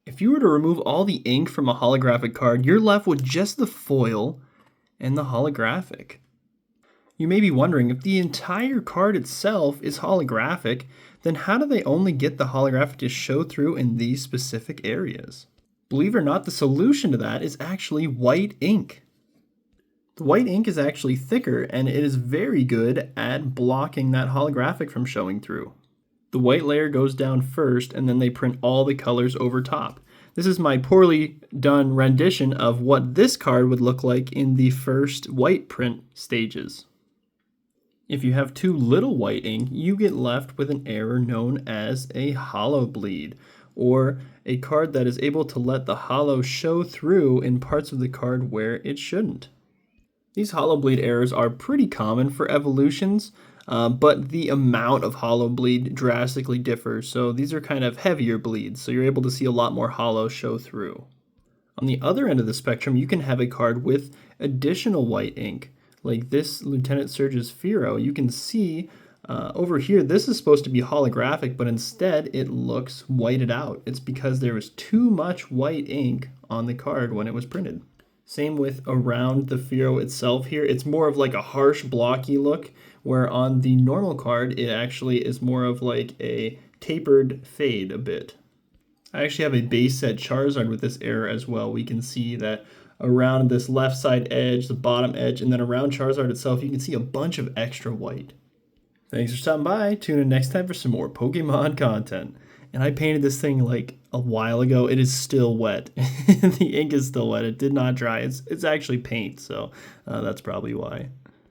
If you were to remove all the ink from a holographic card, you're left with just the foil and the holographic. You may be wondering, if the entire card itself is holographic, then how do they only get the holographic to show through in these specific areas? Believe it or not, the solution to that is actually white ink. The white ink is actually thicker, and it is very good at blocking that holographic from showing through. The white layer goes down first, and then they print all the colors over top. This is my poorly done rendition of what this card would look like in the first white print stages. If you have too little white ink, you get left with an error known as a holo bleed, or a card that is able to let the holo show through in parts of the card where it shouldn't. These holo bleed errors are pretty common for evolutions, but the amount of holo bleed drastically differs, so these are kind of heavier bleeds, so you're able to see a lot more holo show through. On the other end of the spectrum, you can have a card with additional white ink, like this Lieutenant Surge's Firo. You can see over here, this is supposed to be holographic, but instead it looks whited out. It's because there was too much white ink on the card when it was printed. Same with around the Firo itself here. It's more of like a harsh, blocky look, where on the normal card, it actually is more of like a tapered fade a bit. I actually have a base set Charizard with this error as well. We can see that around this left side edge, the bottom edge, and then around Charizard itself, you can see a bunch of extra white. Thanks for stopping by. Tune in next time for some more Pokemon content. And I painted this thing like a while ago. It is still wet. The ink is still wet. It did not dry. It's actually paint, so that's probably why.